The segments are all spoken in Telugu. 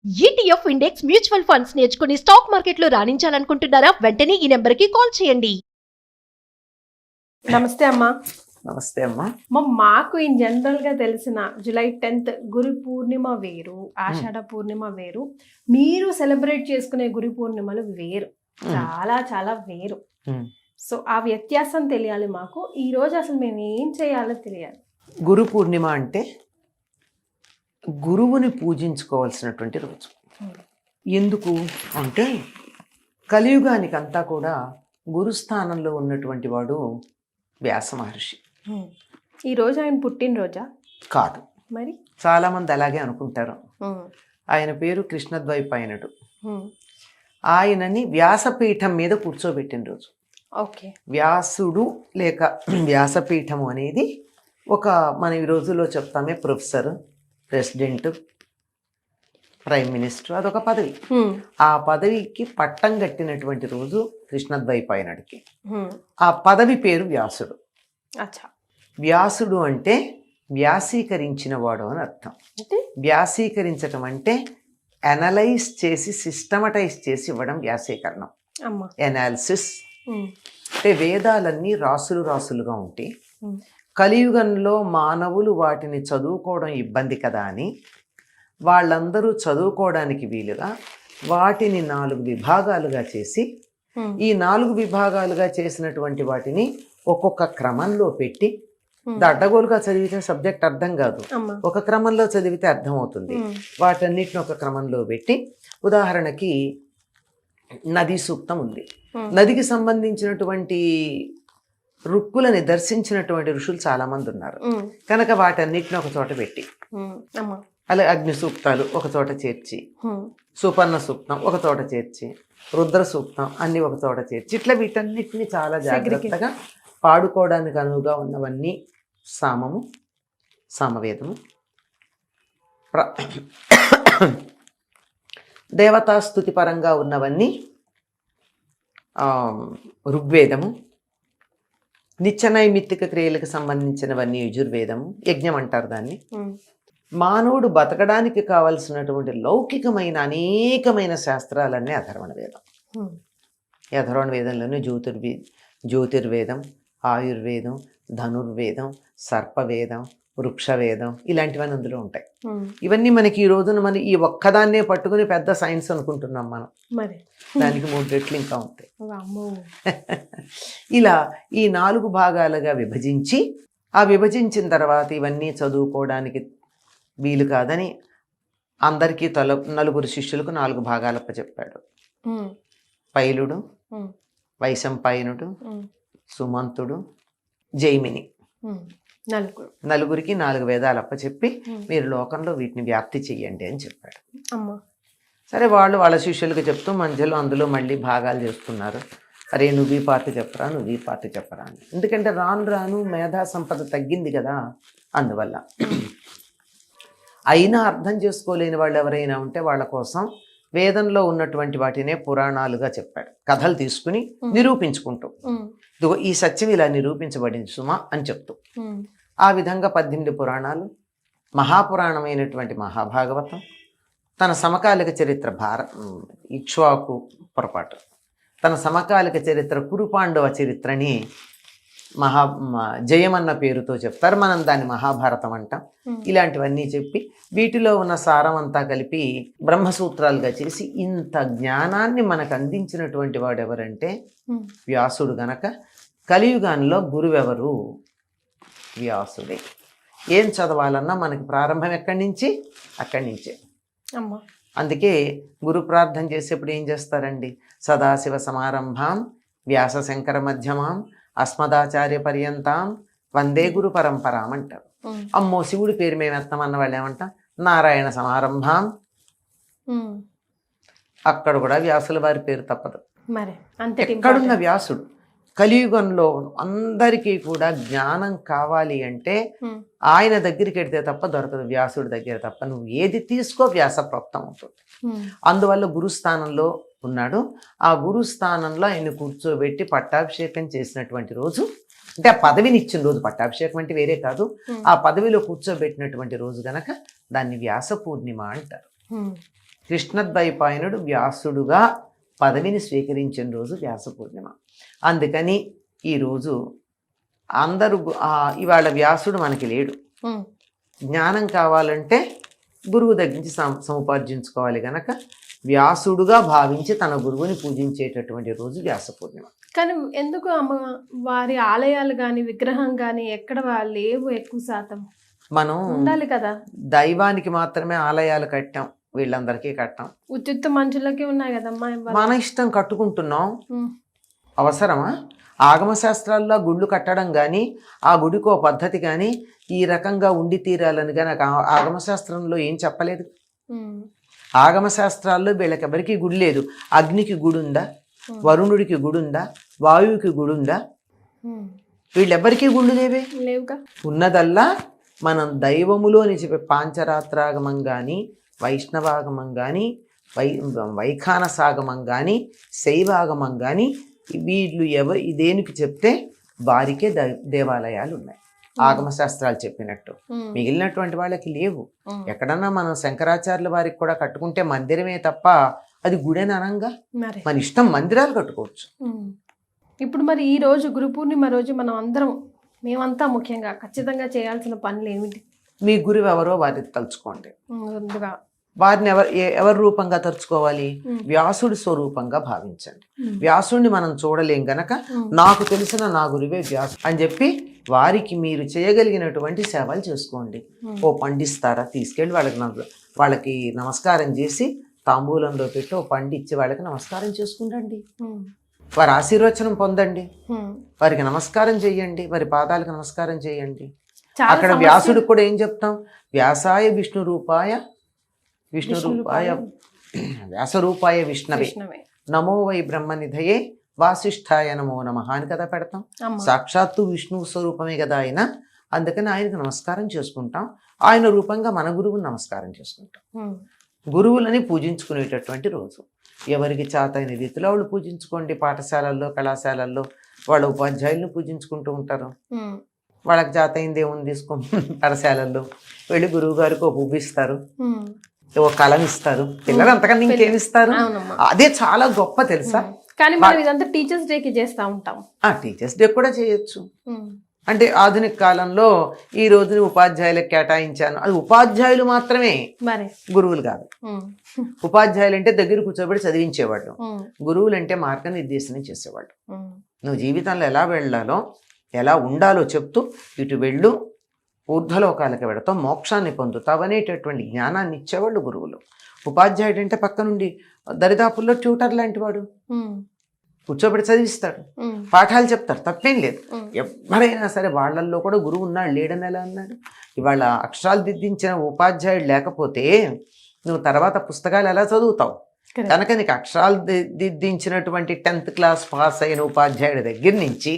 ETF ఇండెక్స్ మ్యూచువల్ ఫండ్స్ నేర్చుకుని స్టాక్ మార్కెట్లో రాణించాలనుకుంటున్నారా? వెంటనే ఈ నెంబర్కి కాల్ చేయండి. నమస్తే అమ్మా. నమస్తే అమ్మా. మాకు ఇన్ జనరల్ గా తెలిసిన జూలై 10th గురు పూర్ణిమ వేరు, ఆషాఢ పూర్ణిమ వేరు. మీరు సెలబ్రేట్ చేసుకునే గురు పూర్ణిమలు వేరు, చాలా చాలా వేరు. సో ఆ వ్యత్యాసం తెలియాలి మాకు. ఈ రోజు అసలు మేము ఏం చేయాలో తెలియాలి. గురు పూర్ణిమ అంటే గురువుని పూజించుకోవాల్సినటువంటి రోజు. ఎందుకు అంటే కలియుగానికి అంతా కూడా గురుస్థానంలో ఉన్నటువంటి వాడు వ్యాస మహర్షి. ఈ రోజు ఆయన పుట్టినరోజా? కాదు, మరి చాలామంది అలాగే అనుకుంటారు. ఆయన పేరు కృష్ణద్వైపాయనుడు. ఆయనని వ్యాసపీఠం మీద కూర్చోబెట్టిన రోజు. ఓకే. వ్యాసుడు లేక వ్యాసపీఠము అనేది ఒక మన ఈ రోజుల్లో చెప్తామే ప్రొఫెసర్, ప్రెసిడెంట్, ప్రైమ్ మినిస్టర్, అదొక పదవి. ఆ పదవికి పట్టం కట్టినటువంటి రోజు కృష్ణద్వైపాయనుడికి. ఆ పదవి పేరు వ్యాసుడు. వ్యాసుడు అంటే వ్యాసీకరించిన వాడు అని అర్థం. వ్యాసీకరించటం అంటే అనలైజ్ చేసి సిస్టమటైజ్ చేసి ఇవ్వడం వ్యాసీకరణం. ఎనాలిసిస్ అంటే వేదాలన్నీ రాసులు రాసులుగా ఉంటాయి. కలియుగంలో మానవులు వాటిని చదువుకోవడం ఇబ్బంది కదా అని వాళ్ళందరూ చదువుకోవడానికి వీలుగా వాటిని 4 విభాగాలుగా చేసి, ఈ 4 విభాగాలుగా చేసినటువంటి వాటిని ఒక్కొక్క క్రమంలో పెట్టి, అడ్డగోలుగా చదివితే సబ్జెక్ట్ అర్థం కాదు, ఒక క్రమంలో చదివితే అర్థం అవుతుంది. వాటన్నిటిని ఒక క్రమంలో పెట్టి, ఉదాహరణకి నదీ సూక్తం ఉంది. నదికి సంబంధించినటువంటి రుక్కులని దర్శించినటువంటి ఋషులు చాలా మంది ఉన్నారు కనుక వాటన్నిటిని ఒక చోట పెట్టి, అలా అగ్ని సూక్తాలు ఒక చోట చేర్చి, సుపర్ణ సూక్తం ఒక చోట చేర్చి, రుద్ర సూక్తం అన్ని ఒక చోట చేర్చి, ఇట్లా వీటన్నిటిని చాలా జాగ్రత్తగా పాడుకోవడానికి అనువుగా ఉన్నవన్నీ సామము, సామవేదము, దేవతాస్తుతి పరంగా ఉన్నవన్నీ ఋగ్వేదము, నిత్యనైమిత్తిక క్రియలకు సంబంధించినవన్నీ యజుర్వేదము, యజ్ఞం అంటారు దాన్ని. మానవుడు బతకడానికి కావలసినటువంటి లౌకికమైన అనేకమైన శాస్త్రాలన్నీ అథర్వణ వేదం. ఈ అథర్వణ వేదంలోనే జ్యోతిర్వేదం, ఆయుర్వేదం, ధనుర్వేదం, సర్పవేదం, వృక్షవేదం ఇలాంటివన్నీ అందులో ఉంటాయి. ఇవన్నీ మనకి ఈ రోజున మనం ఈ ఒక్కదాన్నే పట్టుకుని పెద్ద సైన్స్ అనుకుంటున్నాం మనం. దానికి 3 రెట్లు ఇంకా ఉంటాయి. ఇలా ఈ 4 భాగాలుగా విభజించి, ఆ విభజించిన తర్వాత ఇవన్నీ చదువుకోవడానికి వీలు కాదని అందరికీ 4 శిష్యులకు 4 భాగాలప్ప చెప్పాడు. పైలుడు, వైశంపాయనుడు, సుమంతుడు, జైమిని, నలుగురికి 4 వేదాలప్ప చెప్పి మీరు లోకంలో వీటిని వ్యాప్తి చెయ్యండి అని చెప్పాడు. సరే, వాళ్ళు వాళ్ళ శిష్యులకు చెప్తూ మధ్యలో అందులో మళ్ళీ భాగాలు చేస్తున్నారు. అరే నువ్వు ఈ పార్టీ చెప్పరా, నువ్వు ఈ పార్టీ చెప్పరా అని. ఎందుకంటే రాను రాను మేధా సంపద తగ్గింది కదా, అందువల్ల. అయినా అర్థం చేసుకోలేని వాళ్ళు ఎవరైనా ఉంటే వాళ్ళ కోసం వేదంలో ఉన్నటువంటి వాటినే పురాణాలుగా చెప్పాడు. కథలు తీసుకుని నిరూపించుకుంటూ, ఇదిగో ఈ సత్యం ఇలా నిరూపించబడింది సుమా అని చెప్తూ, ఆ విధంగా 18 పురాణాలు, మహాపురాణమైనటువంటి మహాభాగవతం, తన సమకాలిక చరిత్ర ఇక్ష్వాకు పొరపాటు, తన సమకాలిక చరిత్ర కురుపాండవ చరిత్రని జయమన్న పేరుతో చెప్తారు. మనం దాన్ని మహాభారతం అంటాం. ఇలాంటివన్నీ చెప్పి వీటిలో ఉన్న సారం అంతా కలిపి బ్రహ్మసూత్రాలుగా చేసి ఇంత జ్ఞానాన్ని మనకు అందించినటువంటి వాడు ఎవరంటే వ్యాసుడు. గనక కలియుగాల్లో గురువెవరు? వ్యాసుడే. ఏం చదవాలన్నా మనకి ప్రారంభం ఎక్కడి నుంచి? అక్కడి నుంచే. అందుకే గురు ప్రార్థన చేసేప్పుడు ఏం చేస్తారండి? సదాశివ సమారంభాం వ్యాస శంకర మధ్యమాం అస్మదాచార్య పర్యంతాం వందే గురు పరంపరాం అంటారు. అమ్మో శివుడి పేరు మేము ఎత్తామన్న వాళ్ళు ఏమంటాం? నారాయణ సమారంభాం. అక్కడ కూడా వ్యాసుల వారి పేరు తప్పదు. ఎక్కడున్న వ్యాసుడు. కలియుగంలో అందరికీ కూడా జ్ఞానం కావాలి అంటే ఆయన దగ్గరికి వెడితే తప్ప దొరకదు, వ్యాసుడి దగ్గర తప్ప. నువ్వు ఏది తీసుకో వ్యాస ప్రోక్తం అవుతుంది. అందువల్ల గురుస్థానంలో ఉన్నాడు. ఆ గురుస్థానంలో ఆయన కూర్చోబెట్టి పట్టాభిషేకం చేసినటువంటి రోజు, అంటే ఆ పదవిని ఇచ్చిన రోజు, పట్టాభిషేకం అంటే వేరే కాదు, ఆ పదవిలో కూర్చోబెట్టినటువంటి రోజు గనక దాన్ని వ్యాస పూర్ణిమ అంటారు. కృష్ణద్వైపాయనుడు వ్యాసుడుగా పదవిని స్వీకరించిన రోజు వ్యాస పూర్ణిమ. అందుకని ఈరోజు అందరూ ఇవాళ వ్యాసుడు మనకి లేడు. జ్ఞానం కావాలంటే గురువు దగ్గర నుంచి సముపార్జించుకోవాలి గనక వ్యాసుడుగా భావించి తన గురువుని పూజించేటటువంటి రోజు వ్యాస పూర్ణిమ. కానీ ఎందుకు అమ్మ వారి ఆలయాలు కానీ విగ్రహం కానీ ఎక్కడ లేవు ఎక్కువ శాతం? మనం ఉండాలి కదా. దైవానికి మాత్రమే ఆలయాలు కట్టాం, వీళ్ళందరికీ కట్టాం. ఉచిత మనుషులకి ఉన్నాయి కదమ్మా. మన ఇష్టం కట్టుకుంటున్నాం, అవసరమా? ఆగమ శాస్త్రాల్లో గుళ్ళు కట్టడం కానీ ఆ గుడికో పద్ధతి కానీ ఈ రకంగా ఉండి తీరాలని కానీ ఆగమ శాస్త్రంలో ఏం చెప్పలేదు. ఆగమ శాస్త్రాల్లో వీళ్ళకెవరికి గుడి లేదు. అగ్నికి గుడి ఉందా? వరుణుడికి గుడి ఉందా? వాయువుకి గుడి ఉందా? వీళ్ళెవ్వరికీ గుళ్ళు లేవే. లేవుగా. ఉన్నదల్లా మనం దైవములోని చెప్పే పాంచరాత్రాగమం కానీ వైష్ణవాగమం కానీ వైఖానసాగమం కానీ శైవాగమం కానీ వీళ్ళు దేనికి చెప్తే వారికే దేవాలయాలు ఉన్నాయి, ఆగమ శాస్త్రాలు చెప్పినట్టు. మిగిలినటువంటి వాళ్ళకి లేవు. ఎక్కడన్నా మనం శంకరాచార్యుల వారికి కూడా కట్టుకుంటే మందిరమే తప్ప అది గుడేని అనంగా మన ఇష్టం మందిరాలు కట్టుకోవచ్చు. ఇప్పుడు మరి ఈ రోజు గురు పూర్ణిమ రోజు మనం అందరం మేమంతా ముఖ్యంగా ఖచ్చితంగా చేయాల్సిన పనులు ఏమిటి? మీ గురువు ఎవరో వారిని తలుచుకోండి. ముందుగా వారిని ఎవరి రూపంగా తలుచుకోవాలి? వ్యాసుడి స్వరూపంగా భావించండి. వ్యాసుడిని మనం చూడలేం గనక నాకు తెలిసిన నా గురువే వ్యాసు అని చెప్పి వారికి మీరు చేయగలిగినటువంటి సేవలు చేసుకోండి. ఓ పండిస్తారా, తీసుకెళ్ళి వాళ్ళకి నమస్కారం చేసి తాంబూలంలో పెట్టి ఓ పండిచ్చి వాళ్ళకి నమస్కారం చేసుకుంటండి. వారి ఆశీర్వచనం పొందండి, వారికి నమస్కారం చెయ్యండి, వారి పాదాలకు నమస్కారం చేయండి. అక్కడ వ్యాసుడికి కూడా ఏం చెప్తాం? వ్యాసాయ విష్ణు రూపాయ వ్యాసరూపాయ విష్ణవే నమో వై బ్రహ్మనిధయే వాసిష్ఠాయ నమో నమః అని కదా పెడతాం. సాక్షాత్తు విష్ణువు స్వరూపమే కదా ఆయన. అందుకని ఆయనకు నమస్కారం చేసుకుంటాం. ఆయన రూపంగా మన గురువుని నమస్కారం చేసుకుంటాం. గురువులని పూజించుకునేటటువంటి రోజు. ఎవరికి చేతైన రీతిలో వాళ్ళు పూజించుకోండి. పాఠశాలల్లో కళాశాలల్లో వాళ్ళ ఉపాధ్యాయులను పూజించుకుంటూ ఉంటారు. వాళ్ళకి చేతైంది ఏముంది తీసుకో. పాఠశాలల్లో వెళ్ళి గురువు గారికి ఒక పువ్వు ఇస్తారు, ఓ కలం ఇస్తారు. పిల్లలు అంతకన్నా ఇంకేమిస్తారు? అదే చాలా గొప్ప తెలుసా. కానీ మనం ఇదంతా టీచర్స్ డేకి చేస్తూ ఉంటాం. టీచర్స్ డే కూడా చేయొచ్చు. అంటే ఆధునిక కాలంలో ఈ రోజుని ఉపాధ్యాయులకు కేటాయించాను. అది ఉపాధ్యాయులు మాత్రమే, గురువులు కాదు. ఉపాధ్యాయులు అంటే దగ్గర కూర్చోబెట్టి చదివించేవాళ్ళు, గురువులు అంటే మార్గనిర్దేశనం చేసేవాళ్ళు. నువ్వు జీవితంలో ఎలా వెళ్ళాలో ఎలా ఉండాలో చెప్తూ ఇటు వెళ్ళు, ఊర్ధ్వలోకాలకు వెళతావు, మోక్షాన్ని పొందుతావు అనేటటువంటి జ్ఞానాన్ని ఇచ్చేవాళ్ళు గురువులు. ఉపాధ్యాయుడు అంటే పక్క నుండి దరిదాపుల్లో ట్యూటర్ లాంటి వాడు, కూర్చోబెట్టి చదివిస్తాడు, పాఠాలు చెప్తారు, తప్పేం లేదు. ఎవరైనా సరే వాళ్ళల్లో కూడా గురువు ఉన్నాడు, లేడని ఎలా అన్నాడు? ఇవాళ అక్షరాలు దిద్దించిన ఉపాధ్యాయుడు లేకపోతే నువ్వు తర్వాత పుస్తకాలు ఎలా చదువుతావు? కనుక నీకు అక్షరాలు దిద్దించినటువంటి 10th క్లాస్ పాస్ అయిన ఉపాధ్యాయుడి దగ్గర నుంచి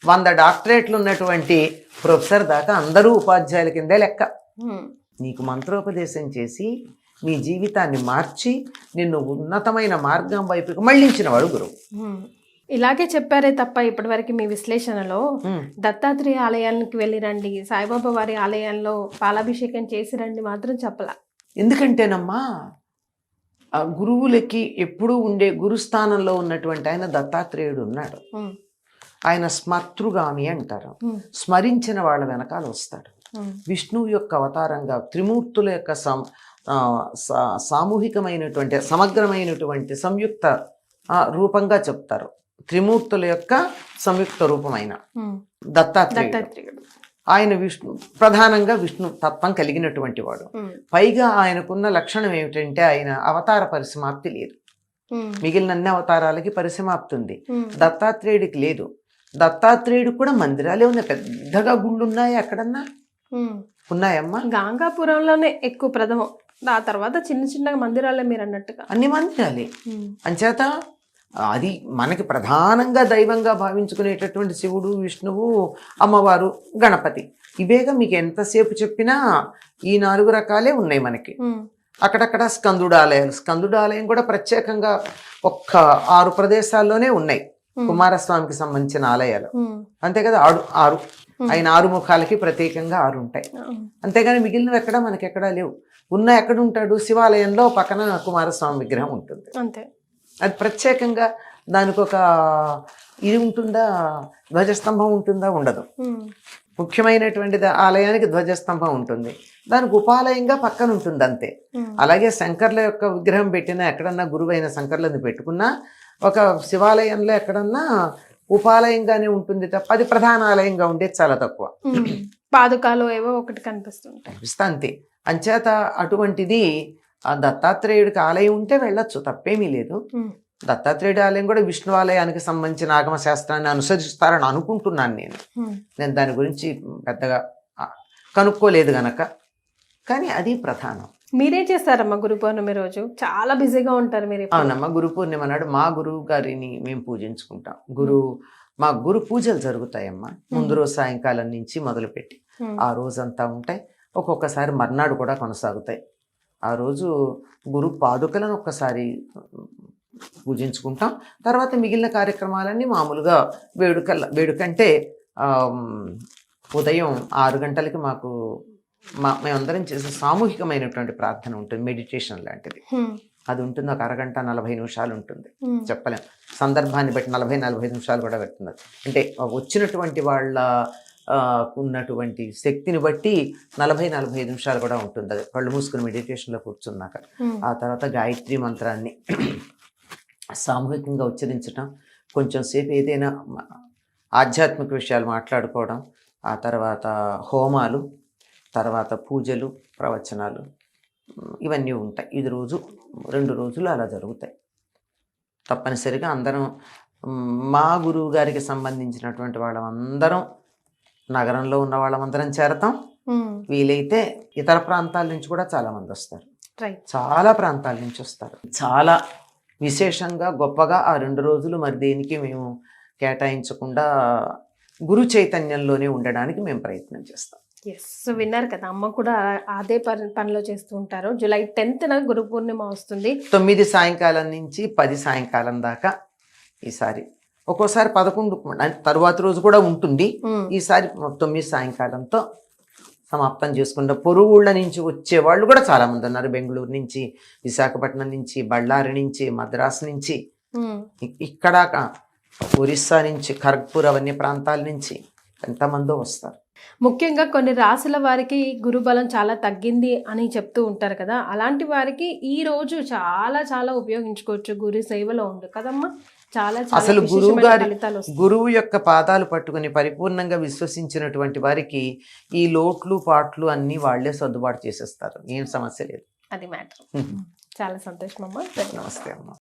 100 డాక్టరేట్లు ఉన్నటువంటి ప్రొఫెసర్ దాకా అందరూ ఉపాధ్యాయుల కిందే లెక్క. నీకు మంత్రోపదేశం చేసి నీ జీవితాన్ని మార్చి నిన్ను ఉన్నతమైన మార్గం వైపుకి మళ్ళించిన వాడు గురువు. ఇలాగే చెప్పారే తప్ప ఇప్పటి వరకు మీ విశ్లేషణలో దత్తాత్రేయ ఆలయానికి వెళ్ళి రండి, సాయిబాబా వారి ఆలయాల్లో పాలాభిషేకం చేసి రండి మాత్రం చెప్పలా. ఎందుకంటేనమ్మా ఆ గురువులకి ఎప్పుడూ ఉండే గురుస్థానంలో ఉన్నటువంటి ఆయన దత్తాత్రేయుడు ఉన్నాడు. ఆయన స్మర్తృగామి అంటారు. స్మరించిన వాళ్ళ వెనకాల వస్తాడు. విష్ణువు యొక్క అవతారంగా త్రిమూర్తుల యొక్క సామూహికమైనటువంటి సమగ్రమైనటువంటి సంయుక్త రూపంగా చెప్తారు. త్రిమూర్తుల యొక్క సంయుక్త రూపమైన దత్తాత్రేయుడు. ఆయన విష్ణు ప్రధానంగా విష్ణు తత్వం కలిగినటువంటి వాడు. పైగా ఆయనకున్న లక్షణం ఏమిటంటే ఆయన అవతార పరిసమాప్తి లేదు. మిగిలిన అన్ని అవతారాలకి పరిసమాప్తి ఉంది, దత్తాత్రేయుడికి లేదు. దత్తాత్రేయుడు కూడా మందిరాలే ఉన్నాయి, పెద్దగా గుళ్ళు ఉన్నాయి. అక్కడన్నా ఉన్నాయమ్మా? గాంగాపురంలోనే ఎక్కువ ప్రథమం, ఆ తర్వాత చిన్న చిన్న మందిరాలే మీరు అన్నట్టుగా అన్ని మందిరాలే. అంచేత అది మనకి ప్రధానంగా దైవంగా భావించుకునేటటువంటి శివుడు, విష్ణువు, అమ్మవారు, గణపతి. ఇవేగా మీకు ఎంతసేపు చెప్పినా ఈ 4 రకాలే ఉన్నాయి మనకి. అక్కడక్కడ స్కందుడాలయాలు, స్కందుడాలయం కూడా ప్రత్యేకంగా ఒక్క 6 ప్రదేశాల్లోనే ఉన్నాయి కుమారస్వామికి సంబంధించిన ఆలయాలు. అంతే కదా, 6 ఆయన 6 ముఖాలకి ప్రత్యేకంగా 6 ఉంటాయి. అంతేగాని మిగిలినవి ఎక్కడా మనకెక్కడా లేవు. ఉన్న ఎక్కడ ఉంటాడు, శివాలయంలో పక్కన కుమారస్వామి విగ్రహం ఉంటుంది. అంతే. అది ప్రత్యేకంగా దానికి ఒక ఇది ఉంటుందా, ధ్వజస్తంభం ఉంటుందా? ఉండదు. ముఖ్యమైనటువంటి ఆలయానికి ధ్వజస్తంభం ఉంటుంది, దానికి ఉపాలయంగా పక్కన ఉంటుంది అంతే. అలాగే శంకర్ల యొక్క విగ్రహం పెట్టినా, ఎక్కడన్నా గురువైన శంకర్లని పెట్టుకున్నా ఒక శివాలయంలో ఎక్కడన్నా ఉపాలయంగానే ఉంటుంది తప్ప అది ప్రధాన ఆలయంగా ఉండేది చాలా తక్కువ. పాదుకాలు ఏవో ఒకటి కనిపిస్తుంటాయి, కనిపిస్తా అంతే. అంచేత అటువంటిది ఆ దత్తాత్రేయుడికి ఆలయం ఉంటే వెళ్ళొచ్చు, తప్పేమీ లేదు. దత్తాత్రేయుడి ఆలయం కూడా విష్ణు ఆలయానికి సంబంధించిన ఆగమ శాస్త్రాన్ని అనుసరిస్తారని అనుకుంటున్నాను నేను దాని గురించి పెద్దగా కనుక్కోలేదు గనక. కానీ అది ప్రధానం. మీరేం చేస్తారమ్మా గురు పౌర్ణమి రోజు? చాలా బిజీగా ఉంటారు మీరు. అవునమ్మా, గురు పూర్ణిమ నాడు మా గురువు గారిని మేము పూజించుకుంటాం. మా గురు పూజలు జరుగుతాయమ్మా. ముందు రోజు సాయంకాలం నుంచి మొదలుపెట్టి ఆ రోజంతా ఉంటాయి. ఒక్కొక్కసారి మర్నాడు కూడా కొనసాగుతాయి. ఆ రోజు గురు పాదుకలను పూజించుకుంటాం. తర్వాత మిగిలిన కార్యక్రమాలన్నీ మామూలుగా వేడుకంటే ఉదయం 6 గంటలకి మాకు మేమందరం చేసే సామూహికమైనటువంటి ప్రార్థన ఉంటుంది, మెడిటేషన్ లాంటిది. అది ఉంటుంది, ఒక అరగంట 40 నిమిషాలు ఉంటుంది. చెప్పలేం, సందర్భాన్ని బట్టి 40-45 నిమిషాలు కూడా పెడుతున్నారు. అంటే వచ్చినటువంటి వాళ్ళ ఉన్నటువంటి శక్తిని బట్టి 40-45 నిమిషాలు కూడా ఉంటుంది. అది కళ్ళు మూసుకుని మెడిటేషన్లో కూర్చున్నాక ఆ తర్వాత గాయత్రి మంత్రాన్ని సామూహికంగా ఉచ్చరించడం, కొంచెం సేపు ఏదైనా ఆధ్యాత్మిక విషయాలు మాట్లాడుకోవడం, ఆ తర్వాత హోమాలు, తర్వాత పూజలు, ప్రవచనాలు, ఇవన్నీ ఉంటాయి. 2 రోజులు అలా జరుగుతాయి. తప్పనిసరిగా అందరం మా గురువు గారికి సంబంధించినటువంటి వాళ్ళమందరం, నగరంలో ఉన్న వాళ్ళమందరం చేరతాం. వీలైతే ఇతర ప్రాంతాల నుంచి కూడా చాలా మంది వస్తారు, చాలా ప్రాంతాల నుంచి వస్తారు. చాలా విశేషంగా గొప్పగా ఆ 2 రోజులు మరి దేనికి మేము కేటాయించకుండా గురు చైతన్యంలోనే ఉండడానికి మేము ప్రయత్నం చేస్తాం. సో విన్నారు కదా, అమ్మ కూడా అదే పనిలో చేస్తూ ఉంటారు. జూలై 10th గురు పూర్ణిమ వస్తుంది. 9 సాయంకాలం నుంచి 10 సాయంకాలం దాకా. ఈసారి ఒక్కోసారి 11 తరువాత రోజు కూడా ఉంటుంది. ఈసారి 9 సాయంకాలంతో సమాప్తం చేసుకుంటాం. పొరుగుళ్ళ నుంచి వచ్చేవాళ్ళు కూడా చాలా మంది ఉన్నారు. బెంగళూరు నుంచి, విశాఖపట్నం నుంచి, బళ్ళారి నుంచి, మద్రాసు నుంచి, ఇక్కడ ఒరిస్సా నుంచి, ఖర్గ్పూర్, అవన్నీ ప్రాంతాల నుంచి ఎంతమందో వస్తారు. ముఖ్యంగా కొన్ని రాశుల వారికి గురుబలం చాలా తగ్గింది అని చెప్తూ ఉంటారు కదా, అలాంటి వారికి ఈ రోజు చాలా చాలా ఉపయోగించుకోవచ్చు. గురు సేవలో ఉండు కదమ్మా, చాలా అసలు గురువు యొక్క పాదాలు పట్టుకుని పరిపూర్ణంగా విశ్వసించినటువంటి వారికి ఈ లోట్లు పాట్లు అన్ని వాళ్లే సర్దుబాటు చేసేస్తారు. ఏం సమస్య లేదు. అది మ్యాటర్. చాలా సంతోషం అమ్మా. నమస్తే అమ్మా.